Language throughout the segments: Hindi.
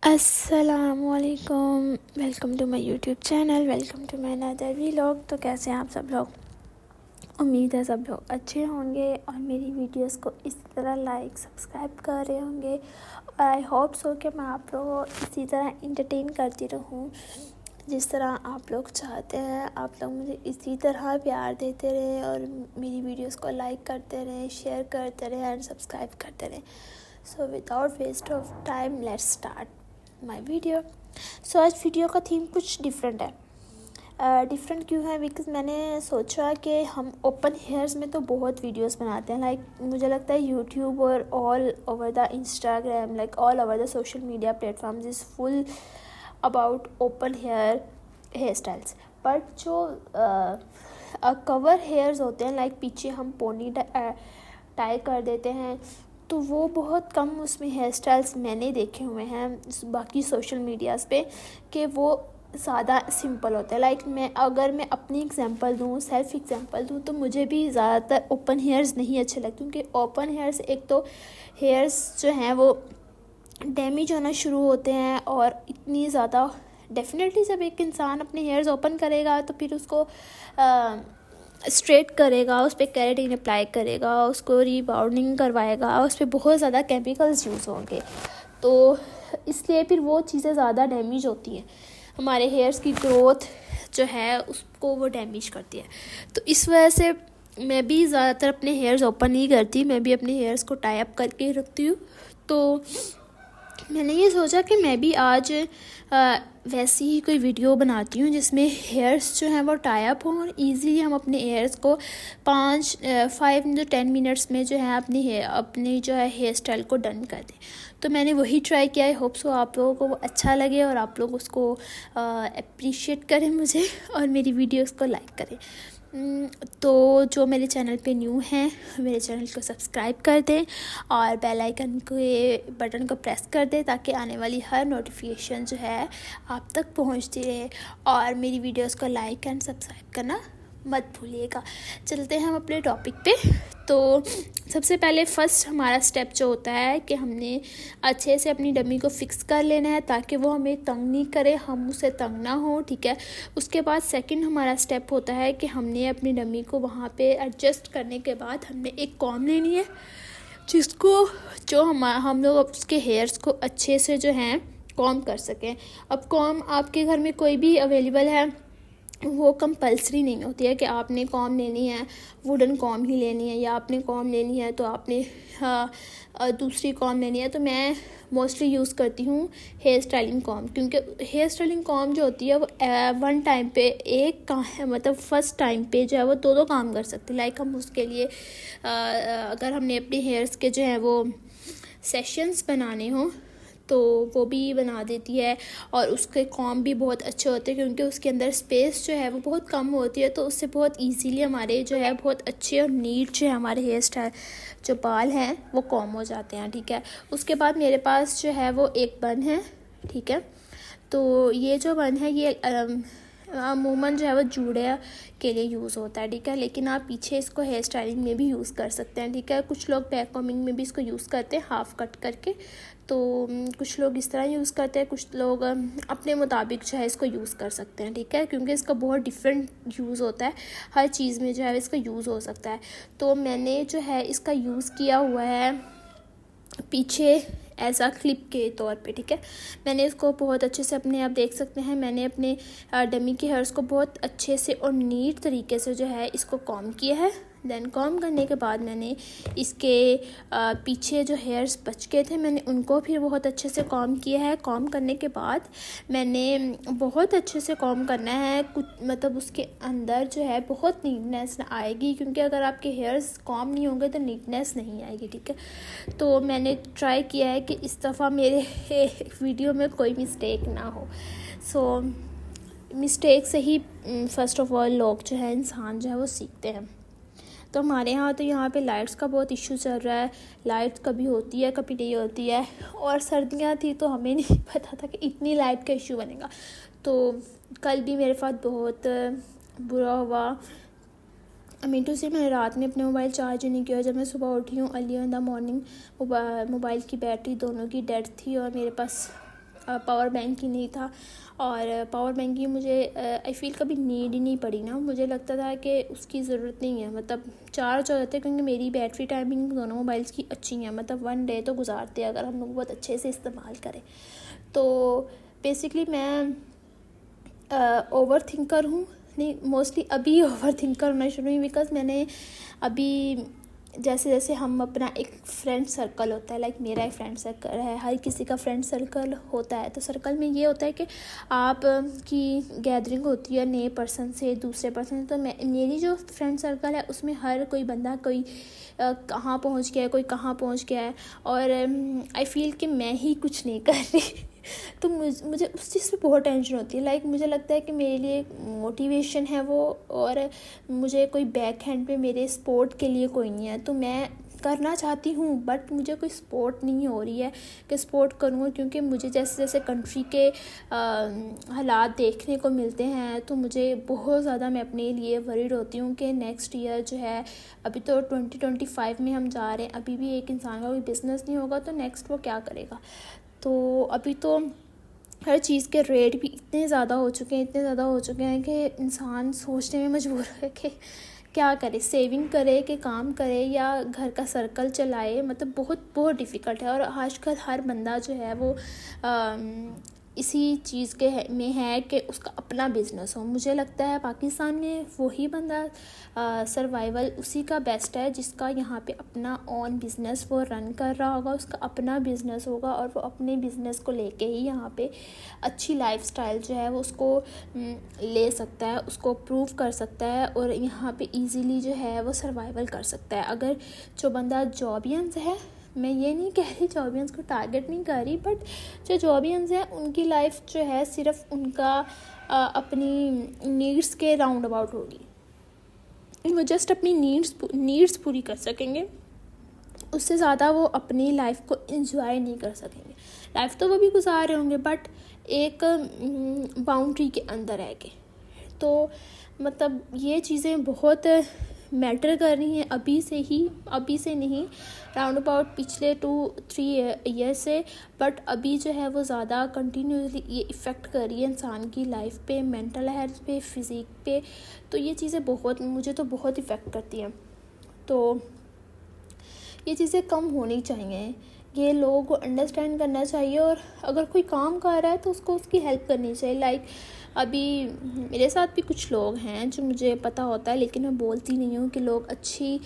अस्सलामुअलैकुम, welcome to my YouTube channel, welcome to my another vlog. तो कैसे हैं आप सब लोग? उम्मीद है सब लोग अच्छे होंगे और मेरी वीडियोस को इसी तरह लाइक सब्सक्राइब कर रहे होंगे। और आई होप सो कि मैं आप लोगों को इसी तरह इंटरटेन करती रहूँ जिस तरह आप लोग चाहते हैं। आप लोग मुझे इसी तरह प्यार देते रहें और मेरी वीडियोस को लाइक करते रहें, शेयर करते रहें एंड सब्सक्राइब करते रहें। So without waste of time let's start my video. So आज वीडियो का थीम कुछ डिफरेंट है। डिफरेंट क्यों है? बिकॉज़ मैंने सोचा कि हम ओपन हेयर्स में तो बहुत वीडियोस बनाते हैं, लाइक मुझे लगता है यूट्यूब और all over the Instagram, like all over the social media platforms is full about open hair styles. But जो कवर हेयर्स होते हैं, लाइक पीछे हम पोनी टाई कर देते हैं, तो वो बहुत कम उसमें हेयर स्टाइल्स मैंने देखे हुए हैं बाकी सोशल मीडियाज़ पे कि वो ज़्यादा सिंपल होता है। लाइक अगर मैं अपनी एग्जांपल दूँ, सेल्फ एग्जांपल दूँ, तो मुझे भी ज़्यादातर ओपन हेयर्स नहीं अच्छे लगते, क्योंकि ओपन हेयर्स एक तो हेयर्स जो हैं वो डैमेज होना शुरू होते हैं। और इतनी ज़्यादा डेफिनेटली जब एक इंसान अपने हेयर्स ओपन करेगा तो फिर उसको स्ट्रेट करेगा, उस पर केराटिन अप्लाई करेगा, उसको रीबाउंडिंग करवाएगा, उस पर बहुत ज़्यादा केमिकल्स यूज़ होंगे, तो इसलिए फिर वो चीज़ें ज़्यादा डैमेज होती हैं, हमारे हेयर्स की ग्रोथ जो है उसको वो डैमेज करती है। तो इस वजह से मैं भी ज़्यादातर अपने हेयर्स ओपन नहीं करती, मैं भी अपने हेयर्स को टाई अप करके रखती हूँ। तो मैंने ये सोचा कि मैं भी आज वैसी ही कोई वीडियो बनाती हूँ जिसमें हेयर्स जो हैं वो टाई अप हों और ईज़िली हम अपने हेयर्स को 5 to 10 मिनट्स में जो है अपनी जो है हेयर स्टाइल को डन कर दें। तो मैंने वही ट्राई किया है। होप सो आप लोगों को वो अच्छा लगे और आप लोग उसको अप्रिशिएट करें मुझे और मेरी वीडियोस को लाइक करें। तो जो मेरे चैनल पे न्यू हैं मेरे चैनल को सब्सक्राइब कर दें और बेल आइकन के बटन को प्रेस कर दें, ताकि आने वाली हर नोटिफिकेशन जो है आप तक पहुंचती रहे। और मेरी वीडियोस को लाइक एंड सब्सक्राइब करना मत भूलिएगा। चलते हैं हम अपने टॉपिक पे। तो सबसे पहले फर्स्ट हमारा स्टेप जो होता है कि हमने अच्छे से अपनी डमी को फिक्स कर लेना है, ताकि वो हमें तंग नहीं करे, हम उससे तंग ना हो, ठीक है। उसके बाद सेकंड हमारा स्टेप होता है कि हमने अपनी डमी को वहाँ पे एडजस्ट करने के बाद हमने एक कॉम लेनी है, जो हम लोग उसके हेयर्स को अच्छे से जो हैं कॉम कर सकें। अब कॉम आपके घर में कोई भी अवेलेबल है, वो कंपल्सरी नहीं होती है कि आपने कॉम लेनी है वुडन कॉम ही लेनी है, या आपने कॉम लेनी है तो आपने दूसरी कॉम लेनी है। तो मैं मोस्टली यूज़ करती हूँ हेयर स्टाइलिंग कॉम, क्योंकि हेयर स्टाइलिंग कॉम जो होती है वो वन टाइम पे मतलब फर्स्ट टाइम पे जो है वो दो काम कर सकते हैं। लाइक हम उसके लिए अगर हमने अपने हेयर्स के जो है वो सेशंस बनाने हों तो वो भी बना देती है, और उसके कॉम भी बहुत अच्छे होते हैं, क्योंकि उसके अंदर स्पेस जो है वो बहुत कम होती है, तो उससे बहुत इजीली हमारे जो है बहुत अच्छे और नीट जो है हमारे हेयर स्टाइल जो बाल हैं वो कॉम हो जाते हैं, ठीक है। उसके बाद मेरे पास जो है वो एक बन है, ठीक है। तो ये जो बन है ये अमूमन जो है वो जूड़े के लिए यूज़ होता है, ठीक है। लेकिन आप पीछे इसको हेयर स्टाइलिंग में भी यूज़ कर सकते हैं, ठीक है। कुछ लोग बैक कॉमिंग में भी इसको यूज़ करते हैं हाफ़ कट करके, तो कुछ लोग इस तरह यूज़ करते हैं, कुछ लोग अपने मुताबिक जो है इसको यूज़ कर सकते हैं, ठीक है। क्योंकि इसका बहुत डिफरेंट यूज़ होता है, हर चीज़ में जो है इसका यूज़ हो सकता है। तो मैंने जो है इसका यूज़ किया हुआ है पीछे एज अ क्लिप के तौर पे, ठीक है। मैंने इसको बहुत अच्छे से आप देख सकते हैं, मैंने अपने डमी के हेयर्स को बहुत अच्छे से और नीट तरीके से जो है इसको कॉम किया है। देन कॉम करने के बाद मैंने इसके पीछे जो हेयर्स बच गए थे मैंने उनको फिर बहुत अच्छे से कॉम किया है। कॉम करने के बाद मैंने बहुत अच्छे से कॉम करना है, कुछ मतलब उसके अंदर जो है बहुत नीटनेस आएगी, क्योंकि अगर आपके हेयर्स कॉम नहीं होंगे तो नीटनेस नहीं आएगी, ठीक है। तो मैंने ट्राई किया है कि इस दफ़ा मेरे वीडियो में कोई मिस्टेक ना हो। सो मिस्टेक से ही फ़र्स्ट ऑफ ऑल लोग जो है इंसान जो है वो सीखते हैं। तो हमारे यहाँ तो यहाँ पे लाइट्स का बहुत इशू चल रहा है, लाइट कभी होती है कभी नहीं होती है, और सर्दियाँ थी तो हमें नहीं पता था कि इतनी लाइट का इशू बनेगा। तो कल भी मेरे साथ बहुत बुरा हुआ। मिंटू से मैंने रात में अपने मोबाइल चार्ज नहीं किया, जब मैं सुबह उठी हूँ early in the morning mobile की बैटरी दोनों की डेड थी और मेरे पास पावर बैंक ही नहीं था। और पावर बैंक की मुझे आई फील कभी नीड ही नहीं पड़ी ना, मुझे लगता था कि उसकी ज़रूरत नहीं है, मतलब चार्ज हो जाते, क्योंकि मेरी बैटरी टाइमिंग दोनों मोबाइल्स की अच्छी है, मतलब 1 डे तो गुजारते हैं अगर हम लोग बहुत अच्छे से इस्तेमाल करें। तो बेसिकली मैं ओवर थिंकर हूँ, नहीं मोस्टली अभी ओवर थिंकर होना शुरू हुई, बिकॉज मैंने अभी जैसे जैसे हम अपना एक फ्रेंड सर्कल होता है, लाइक मेरा एक फ्रेंड सर्कल है, हर किसी का फ्रेंड सर्कल होता है, तो सर्कल में ये होता है कि आप की गैदरिंग होती है नए पर्सन से दूसरे पर्सन से। तो मेरी जो फ्रेंड सर्कल है उसमें हर कोई बंदा कोई कहाँ पहुंच गया है, कोई कहाँ पहुंच गया है, और आई फील कि मैं ही कुछ नहीं कर रही तो मुझे उस चीज़ पे बहुत टेंशन होती है। लाइक मुझे लगता है कि मेरे लिए मोटिवेशन है वो, और मुझे कोई बैक हैंड पे मेरे सपोर्ट के लिए कोई नहीं है। तो मैं करना चाहती हूँ बट मुझे कोई सपोर्ट नहीं हो रही है कि सपोर्ट करूँ, क्योंकि मुझे जैसे जैसे कंट्री के हालात देखने को मिलते हैं तो मुझे बहुत ज़्यादा, मैं अपने लिए वरीड होती हूँ कि नेक्स्ट ईयर जो है, अभी तो 2025 में हम जा रहे हैं, अभी भी एक इंसान का कोई बिज़नेस नहीं होगा तो नेक्स्ट वो क्या करेगा। तो अभी तो हर चीज़ के रेट भी इतने ज़्यादा हो चुके हैं कि इंसान सोचने में मजबूर है कि क्या करे, सेविंग करे कि काम करे या घर का सर्कल चलाए, मतलब बहुत डिफ़िकल्ट है। और आजकल हर बंदा जो है वो इसी चीज़ में है कि उसका अपना बिज़नेस हो। मुझे लगता है पाकिस्तान में वही बंदा सर्वाइवल उसी का बेस्ट है जिसका यहाँ पे अपना ओन बिज़नेस वो रन कर रहा होगा, उसका अपना बिज़नेस होगा और वो अपने बिज़नेस को लेके ही यहाँ पे अच्छी लाइफस्टाइल जो है वो उसको ले सकता है, उसको प्रूव कर सकता है और यहाँ पे इजीली जो है वो सर्वाइवल कर सकता है। अगर जो बंदा जॉबियंस है, मैं ये नहीं कह रही जॉबियंस को टारगेट नहीं कर रही, बट जो जॉबियंस हैं उनकी लाइफ जो है सिर्फ उनका अपनी नीड्स के राउंड अबाउट होगी, वो जस्ट अपनी नीड्स पूरी कर सकेंगे, उससे ज़्यादा वो अपनी लाइफ को एंजॉय नहीं कर सकेंगे। लाइफ तो वो भी गुजार रहे होंगे बट एक बाउंड्री के अंदर रह के। तो मतलब ये चीज़ें बहुत मैटर कर रही हैं अभी से नहीं, राउंड अबाउट पिछले 2-3 ईयर से, बट अभी जो है वो ज़्यादा कंटिन्यूसली ये इफ़ेक्ट कर रही है इंसान की लाइफ पे, मेंटल हेल्थ पे, फिज़िक पे। तो ये चीज़ें मुझे तो बहुत इफ़ेक्ट करती हैं। तो ये चीज़ें कम होनी चाहिए, ये लोगों को अंडरस्टैंड करना चाहिए, और अगर कोई काम कर रहा है तो उसको उसकी हेल्प करनी चाहिए। लाइक अभी मेरे साथ भी कुछ लोग हैं जो मुझे पता होता है, लेकिन मैं बोलती नहीं हूँ कि लोग अच्छी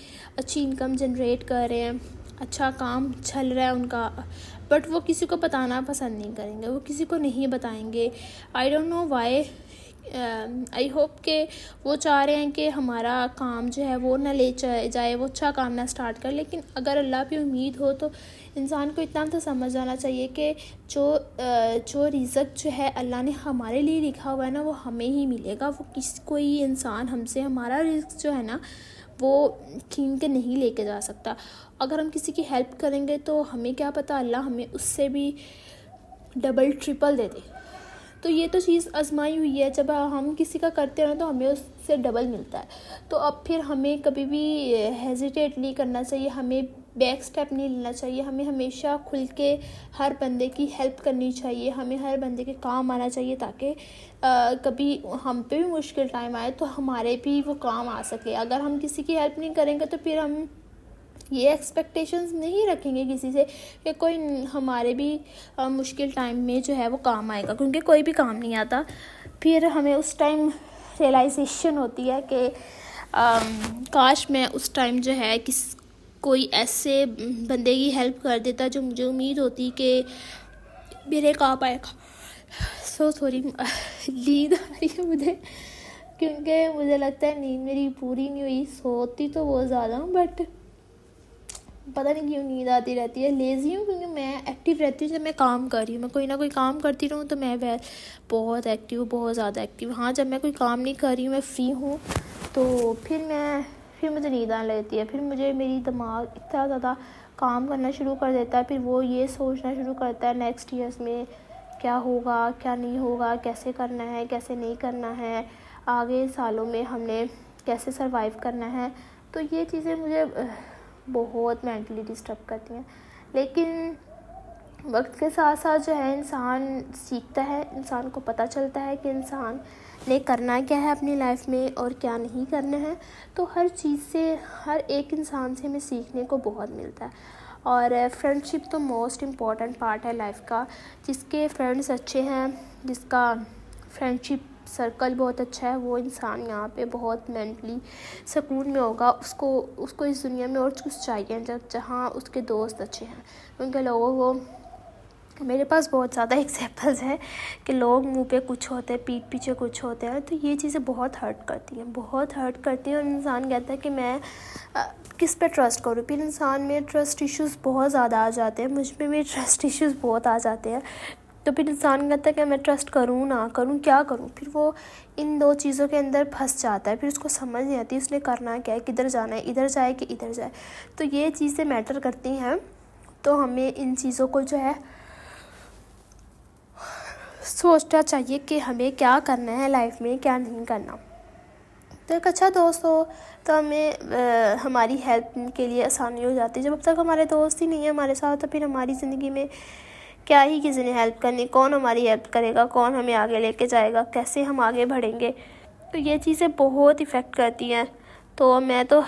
इनकम जनरेट कर रहे हैं, अच्छा काम चल रहा है उनका, बट वो किसी को बताना पसंद नहीं करेंगे, वो किसी को नहीं बताएंगे। I don't know why. I hope कि वो चाह रहे हैं कि हमारा काम जो है वो ना ले जाए, वो अच्छा काम ना स्टार्ट कर। लेकिन अगर अल्लाह पे उम्मीद हो तो इंसान को इतना तो समझ जाना चाहिए कि जो रिज़्क जो है अल्लाह ने हमारे लिए लिखा हुआ है ना, वो हमें ही मिलेगा। वो कोई इंसान हमसे हमारा रिज़्क जो है ना वो छीन के नहीं लेके जा सकता। अगर हम किसी की हेल्प करेंगे तो हमें क्या पता अल्लाह हमें उससे भी डबल ट्रिपल दे दे। तो ये तो चीज़ आजमाई हुई है, जब हम किसी का करते हैं तो हमें उससे डबल मिलता है। तो अब फिर हमें कभी भी हेजिटेट नहीं करना चाहिए, हमें बैक स्टेप नहीं लेना चाहिए, हमें हमेशा खुल के हर बंदे की हेल्प करनी चाहिए, हमें हर बंदे के काम आना चाहिए, ताकि कभी हम पे भी मुश्किल टाइम आए तो हमारे भी वो काम आ सके। अगर हम किसी की हेल्प नहीं करेंगे तो फिर हम ये एक्सपेक्टेशंस नहीं रखेंगे किसी से कि कोई हमारे भी मुश्किल टाइम में जो है वो काम आएगा, क्योंकि कोई भी काम नहीं आता। फिर हमें उस टाइम रियलाइजेशन होती है कि काश मैं उस टाइम जो है कोई ऐसे बंदे की हेल्प कर देता जो मुझे उम्मीद होती कि मेरे काम आएगा। सो सॉरी, नींद आ रही है मुझे, क्योंकि मुझे लगता है नींद मेरी पूरी नहीं हुई। सोती तो बहुत ज़्यादा हूँ बट पता नहीं क्यों नींद आती रहती है। लेज़ी हूँ क्योंकि मैं एक्टिव रहती हूँ जब मैं काम कर रही हूँ, मैं कोई ना कोई काम करती रहूँ तो मैं बहुत एक्टिव हूँ, बहुत ज़्यादा एक्टिव। हाँ, जब मैं कोई काम नहीं कर रही हूँ, मैं फ्री हूँ, तो फिर मुझे नींद आने लगती है। फिर मेरी दिमाग इतना ज़्यादा काम करना शुरू कर देता है, फिर वो ये सोचना शुरू करता है नेक्स्ट ईयर्स में क्या होगा क्या नहीं होगा, कैसे करना है कैसे नहीं करना है, आगे सालों में हमने कैसे सर्वाइव करना है। तो ये चीज़ें मुझे बहुत मेंटली डिस्टर्ब करती हैं। लेकिन वक्त के साथ साथ जो है इंसान सीखता है, इंसान को पता चलता है कि इंसान ने करना क्या है अपनी लाइफ में और क्या नहीं करना है। तो हर चीज़ से, हर एक इंसान से हमें सीखने को बहुत मिलता है। और फ्रेंडशिप तो मोस्ट इम्पॉर्टेंट पार्ट है लाइफ का। जिसके फ्रेंड्स अच्छे हैं, जिसका फ्रेंडशिप सर्कल बहुत अच्छा है, वो इंसान यहाँ पे बहुत मेंटली सुकून में होगा। उसको इस दुनिया में और कुछ चाहिए जहाँ उसके दोस्त अच्छे हैं। उनके लोगों को, मेरे पास बहुत ज़्यादा एग्जांपल्स हैं कि लोग मुंह पे कुछ होते हैं, पीठ पीछे कुछ होते हैं। तो ये चीज़ें बहुत हर्ट करती हैं, बहुत हर्ट करती हैं। और इंसान कहता है कि मैं किस पे ट्रस्ट करूँ। फिर इंसान में ट्रस्ट इश्यूज़ बहुत ज़्यादा आ जाते हैं, मुझ में भी ट्रस्ट इश्यूज़ बहुत आ जाते हैं। तो फिर इंसान कहता है कि मैं ट्रस्ट करूँ ना करूँ, क्या करूँ। फिर वो इन दो चीज़ों के अंदर फंस जाता है। फिर उसको समझ नहीं आती उसने करना क्या है, किधर जाना है, इधर जाए कि इधर जाए। तो ये चीज़ें मैटर करती हैं। तो हमें इन चीज़ों को जो है सोचना चाहिए कि हमें क्या करना है लाइफ में, क्या नहीं करना। तो एक अच्छा दोस्त हो तो हमें हमारी हेल्प के लिए आसानी हो जाती है। जब तक हमारे दोस्त ही नहीं है हमारे साथ, तो फिर हमारी ज़िंदगी में क्या ही किसी ने हेल्प करनी, कौन हमारी हेल्प करेगा, कौन हमें आगे लेके जाएगा, कैसे हम आगे बढ़ेंगे। तो ये चीज़ें बहुत इफ़ेक्ट करती हैं। तो मैं तो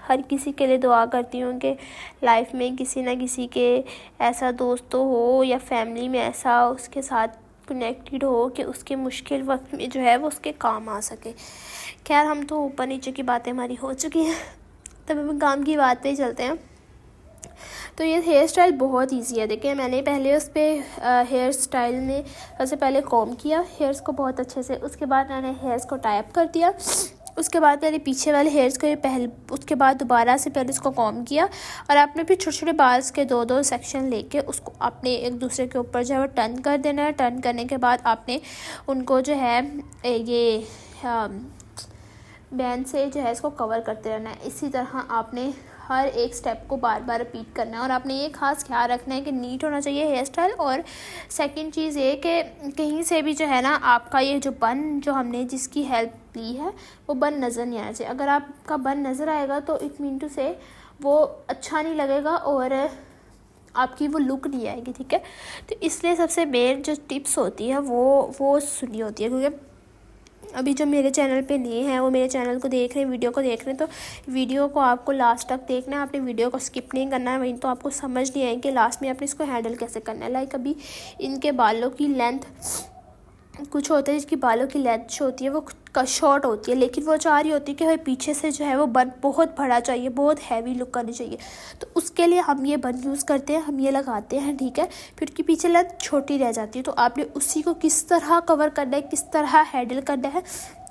हर किसी के लिए दुआ करती हूँ कि लाइफ में किसी ना किसी के ऐसा दोस्त हो या फैमिली में ऐसा उसके साथ कनेक्टेड हो कि उसके मुश्किल वक्त में जो है वो उसके काम आ सके। खैर, हम तो ऊपर नीचे की बातें हमारी हो चुकी हैं, तब हम काम की बात पे ही चलते हैं। तो ये हेयर स्टाइल बहुत इजी है। देखिए, मैंने पहले उस पर हेयर स्टाइल में सबसे पहले कॉम्ब किया हेयर्स को बहुत अच्छे से। उसके बाद मैंने हेयर्स को टाई अप कर दिया। उसके बाद मैंने पीछे वाले हेयर्स को उसके बाद दोबारा से पहले उसको कॉम्ब किया। और आपने फिर छोटे छोटे बाल्स के दो सेक्शन लेके उसको आपने एक दूसरे के ऊपर जो है वो टर्न कर देना है। टर्न करने के बाद आपने उनको जो है ये बैंड से जो है इसको कवर करते रहना है। इसी तरह आपने हर एक स्टेप को बार बार रिपीट करना है। और आपने ये खास ख्याल रखना है कि नीट होना चाहिए हेयर स्टाइल। और सेकंड चीज़ ये कि कहीं से भी जो है ना आपका ये जो बन जो हमने जिसकी हेल्प ली है वो बन नज़र नहीं आना चाहिए। अगर आपका बन नज़र आएगा तो इट मीन टू से वो अच्छा नहीं लगेगा और आपकी वो लुक नहीं आएगी, ठीक है। तो इसलिए सबसे मेन जो टिप्स होती है वो सुनी होती है। क्योंकि अभी जो मेरे चैनल पे नए हैं वो मेरे चैनल को देख रहे हैं, वीडियो को देख रहे हैं, तो वीडियो को आपको लास्ट तक देखना है। आपने वीडियो को स्किप नहीं करना है, वहीं तो आपको समझ नहीं आएगी कि लास्ट में आपने इसको हैंडल कैसे करना है। लाइक अभी इनके बालों की लेंथ कुछ होता है जिसकी बालों की लेंथ जो होती है वो शॉर्ट होती है, लेकिन वो चाह रही होती है कि भाई पीछे से जो है वो बन बहुत बड़ा चाहिए, बहुत हैवी लुक करनी चाहिए। तो उसके लिए हम ये बन यूज़ करते हैं, हम ये लगाते हैं, ठीक है। फिर उसकी पीछे लेंथ छोटी रह जाती है। तो आपने उसी को किस तरह कवर करना है, किस तरह हैंडल करना है,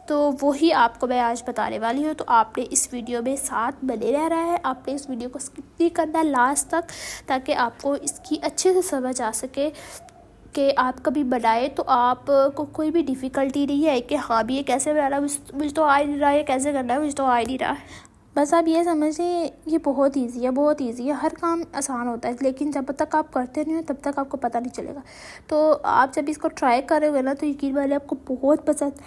तो वही आपको मैं आज बताने वाली हूँ। तो आपने इस वीडियो में साथ बने रहना है, आपने इस वीडियो को स्किप नहीं करना है लास्ट तक, ताकि आपको इसकी अच्छे से समझ आ सके कि आप कभी बनाए तो आप को कोई भी डिफ़िकल्टी नहीं है कि हाँ भी ये कैसे बनाना, मुझे तो आ नहीं रहा है, कैसे करना है मुझे तो आ ही नहीं रहा है। बस आप ये समझिए ये बहुत इजी है, बहुत इजी है। हर काम आसान होता है, लेकिन जब तक आप करते नहीं हो तब तक आपको पता नहीं चलेगा। तो आप जब इसको ट्राई करोगे ना तो यकीन मानिए आपको बहुत पसंद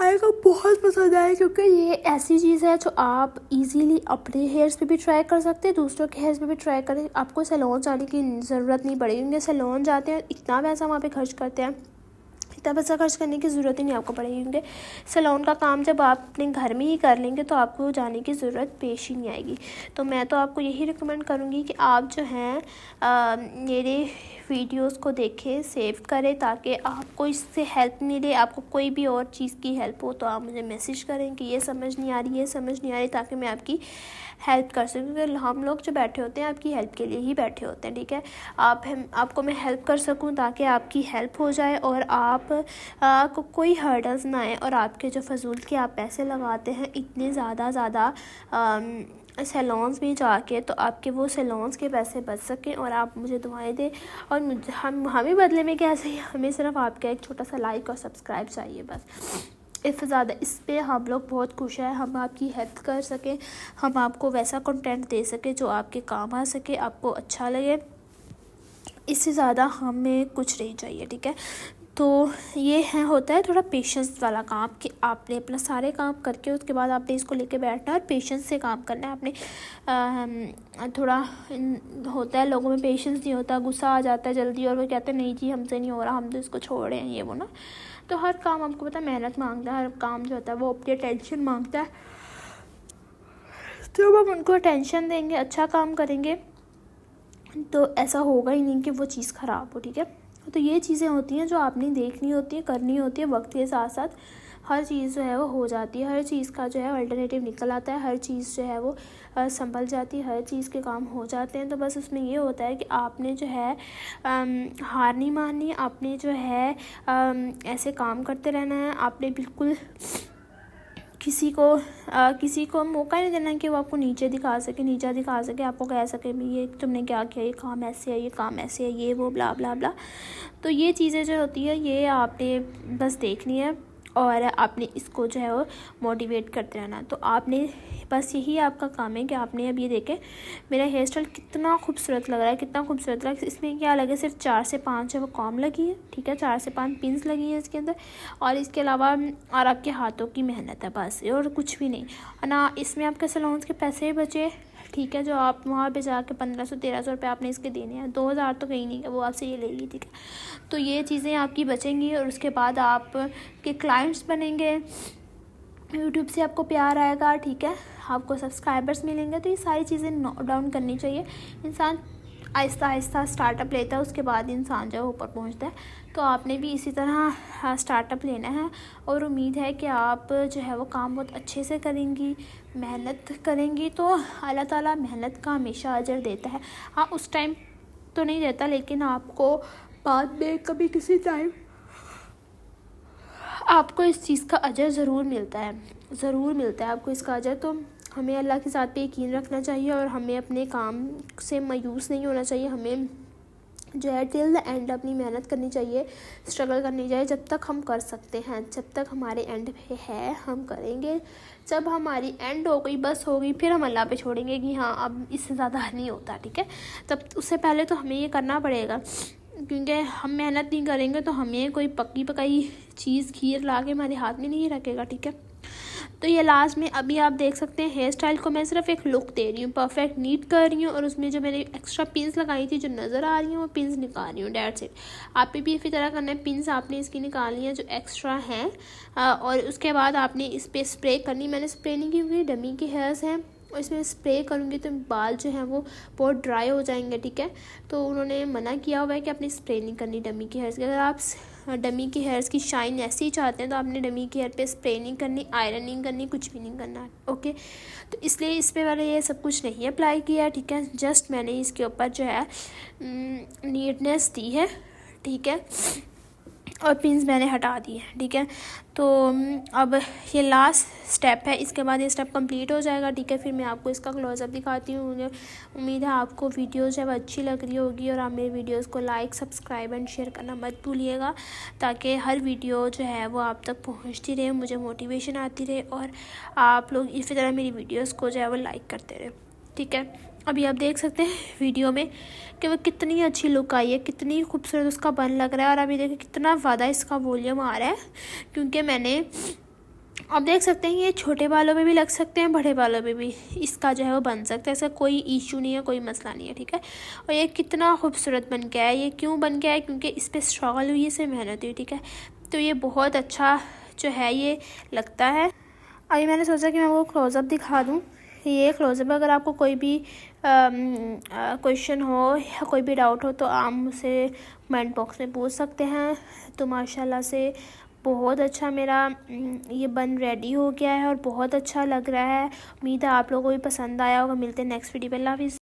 आएगा, बहुत पसंद आएगा। क्योंकि ये ऐसी चीज़ है जो आप इजीली अपने हेयर्स पे भी ट्राई कर सकते हैं, दूसरों के हेयर्स पे भी ट्राई करें। आपको सैलून जाने की ज़रूरत नहीं पड़ेगी, क्योंकि सैलून जाते हैं इतना पैसा वहाँ पे खर्च करते हैं, इतना पैसा खर्च करने की ज़रूरत ही नहीं आपको पड़ेगी। क्योंकि सैलून का काम जब आप अपने घर में ही कर लेंगे तो आपको जाने की ज़रूरत पेश ही नहीं आएगी। तो मैं तो आपको यही रिकमेंड करूँगी कि आप जो हैं मेरे वीडियोस को देखें, सेव करें, ताकि आपको इससे हेल्प मिले। आपको कोई भी और चीज़ की हेल्प हो तो आप मुझे मैसेज करें कि ये समझ नहीं आ रही, ये समझ नहीं आ रही, ताकि मैं आपकी हेल्प कर सकूँ। क्योंकि हम लोग जो बैठे होते हैं आपकी हेल्प के लिए ही बैठे होते हैं, ठीक है। आपको मैं हेल्प कर सकूँ ताकि आपकी हेल्प हो जाए और आपको कोई हर्डल्स ना आए। और आपके जो फजूल के आप पैसे लगाते हैं इतने ज़्यादा सैलून्स में जाके, तो आपके वो सैलून्स के पैसे बच सकें और आप मुझे दुआएं दें। और हमें बदले में क्या चाहिए, हमें सिर्फ आपका एक छोटा सा लाइक और सब्सक्राइब चाहिए बस। इससे ज़्यादा इस पे हम लोग बहुत खुश हैं, हम आपकी हेल्प कर सकें, हम आपको वैसा कंटेंट दे सकें जो आपके काम आ सके, आपको अच्छा लगे। इससे ज़्यादा हमें कुछ नहीं चाहिए, ठीक है। तो ये है होता है थोड़ा पेशेंस वाला काम कि आपने अपना सारे काम करके उसके बाद आपने इसको लेके बैठना है और पेशेंस से काम करना है आपने। थोड़ा होता है लोगों में पेशेंस नहीं होता, गुस्सा आ जाता है जल्दी और वो कहते हैं नहीं जी हमसे नहीं हो रहा, हम तो इसको छोड़ रहे हैं ये वो ना। तो हर काम आपको पता है मेहनत मांगता है, हर काम जो होता है वो अपनी अटेंशन मांगता है। तो जब हम उनको अटेंशन देंगे, अच्छा काम करेंगे, तो ऐसा होगा ही नहीं कि वो चीज़ ख़राब हो, ठीक है। तो ये चीज़ें होती हैं जो आपने देखनी होती है, करनी होती है, वक्त के साथ साथ हर चीज़ जो है वो हो जाती है, हर चीज़ का जो है अल्टरनेटिव निकल आता है, हर चीज़ जो है वो संभल जाती है, हर चीज़ के काम हो जाते हैं। तो बस उसमें ये होता है कि आपने जो है हार नहीं माननी, आपने जो है ऐसे काम करते रहना है, आपने बिल्कुल किसी को मौका नहीं देना कि वो आपको नीचा दिखा सके, आपको कह सके भी ये तुमने क्या किया, ये काम ऐसे है, ये काम ऐसे है, ये वो ब्ला ब्ला ब्ला। तो ये चीज़ें जो होती है ये आपने बस देखनी है और आपने इसको जो है वो मोटिवेट करते रहना। तो आपने बस यही आपका काम है कि आपने अब ये देखें मेरा हेयर स्टाइल कितना खूबसूरत लग रहा है, कितना खूबसूरत लग रहा है। इसमें क्या लगे, सिर्फ 4 से 5 जो वो कॉम लगी है, ठीक है, 4 से 5 पिन्स लगी है इसके अंदर, और इसके अलावा और आपके हाथों की मेहनत है बस, और कुछ भी नहीं ना। इसमें आपके सैलून्स के पैसे बचे, ठीक है, जो आप वहाँ पे जाके 1500-1300 रुपये आपने इसके देने हैं, 2000 तो कहीं नहीं है, वो आपसे ये लेगी, ठीक है। तो ये चीज़ें आपकी बचेंगी और उसके बाद आप के क्लाइंट्स बनेंगे, यूट्यूब से आपको प्यार आएगा, ठीक है, आपको सब्सक्राइबर्स मिलेंगे। तो ये सारी चीज़ें नोट डाउन करनी चाहिए। इंसान आहिस्ता आहिस्ता स्टार्टअप लेता है, उसके बाद इंसान जो है ऊपर पहुंचता है। तो आपने भी इसी तरह स्टार्टअप लेना है और उम्मीद है कि आप जो है वो काम बहुत अच्छे से करेंगी, मेहनत करेंगी, तो अल्लाह ताला मेहनत का हमेशा अजर देता है। हाँ, उस टाइम तो नहीं देता, लेकिन आपको बाद में कभी किसी टाइम आपको इस चीज़ का अजर ज़रूर मिलता है आपको इसका अजर। तो हमें अल्लाह के साथ पे यकीन रखना चाहिए और हमें अपने काम से मायूस नहीं होना चाहिए। हमें जो है टिल द एंड अपनी मेहनत करनी चाहिए, स्ट्रगल करनी चाहिए, जब तक हम कर सकते हैं, जब तक हमारे एंड पे है हम करेंगे। जब हमारी एंड हो गई, बस हो गई, फिर हम अल्लाह पे छोड़ेंगे कि हाँ अब इससे ज़्यादा नहीं होता, ठीक है। तब उससे पहले तो हमें ये करना पड़ेगा, क्योंकि हम मेहनत नहीं करेंगे तो हमें कोई पक्की पकाई चीज़ खीर ला के हमारे हाथ में नहीं रखेगा, ठीक है। तो ये लास्ट में अभी आप देख सकते हैं हेयर स्टाइल को मैं सिर्फ एक लुक दे रही हूँ, परफेक्ट नीट कर रही हूँ, और उसमें जो मैंने एक्स्ट्रा पिन्स लगाई थी जो नज़र आ रही हैं वो पिन्स निकाल रही हूँ, डेट्स इट। आप भी इसी तरह करना है, पिन्स आपने इसकी निकालनी है जो एक्स्ट्रा हैं, और उसके बाद आपने इस पर स्प्रे करनी। मैंने स्प्रे नहीं की क्योंकि डमी के हेयर्स हैं, और इसमें स्प्रे करूँगी तो बाल जो हैं वो बहुत ड्राई हो जाएंगे, ठीक है। तो उन्होंने मना किया हुआ है कि आपने स्प्रे नहीं करनी डमी के हेयर्स की। अगर आप डमी के हेयर्स की शाइन ऐसे ही चाहते हैं तो आपने डमी के हेयर पे स्प्रे नहीं करनी, आयरन नहीं करनी, कुछ भी नहीं करना, ओके। तो इसलिए इस पे मैंने ये सब कुछ नहीं अप्लाई किया, ठीक है। जस्ट मैंने इसके ऊपर जो है नीटनेस दी है, ठीक है, और पिन्स मैंने हटा दी है, ठीक है। तो अब ये लास्ट स्टेप है, इसके बाद ये स्टेप कंप्लीट हो जाएगा, ठीक है। फिर मैं आपको इसका क्लोजअप दिखाती हूँ। मुझे उम्मीद है आपको वीडियो जब अच्छी लग रही होगी, और आप मेरे वीडियोस को लाइक, सब्सक्राइब एंड शेयर करना मत भूलिएगा, ताकि हर वीडियो जो है वो आप तक पहुँचती रहे, मुझे मोटिवेशन आती रहे, और आप लोग इसी तरह मेरी वीडियोज़ को जो है वो लाइक करते रहे, ठीक है। अभी आप देख सकते हैं वीडियो में कि वो कितनी अच्छी लुक आई है, कितनी खूबसूरत उसका बन लग रहा है। और अभी देखिए कितना ज़्यादा इसका वॉल्यूम आ रहा है, क्योंकि मैंने आप देख सकते हैं ये छोटे बालों पे भी लग सकते हैं, बड़े बालों पे भी इसका जो है वो बन सकता है, इसका कोई इशू नहीं है, कोई मसला नहीं है, ठीक है। और ये कितना खूबसूरत बन गया है, ये क्यों बन गया है, क्योंकि इस पर स्ट्रगल हुई, इससे मेहनत हुई, ठीक है। तो ये बहुत अच्छा जो है ये लगता है। अभी मैंने सोचा कि मैं वो क्लोज़अप दिखा दूँ। ये क्लोज़अप, अगर आपको कोई भी क्वेश्चन हो या कोई भी डाउट हो तो आप मुझसे कमेंट बॉक्स में पूछ सकते हैं। तो माशाल्लाह से बहुत अच्छा मेरा ये बन रेडी हो गया है और बहुत अच्छा लग रहा है। उम्मीद है आप लोगों को भी पसंद आया होगा। मिलते हैं नेक्स्ट वीडियो पे। अल्लाह हाफ़िज़।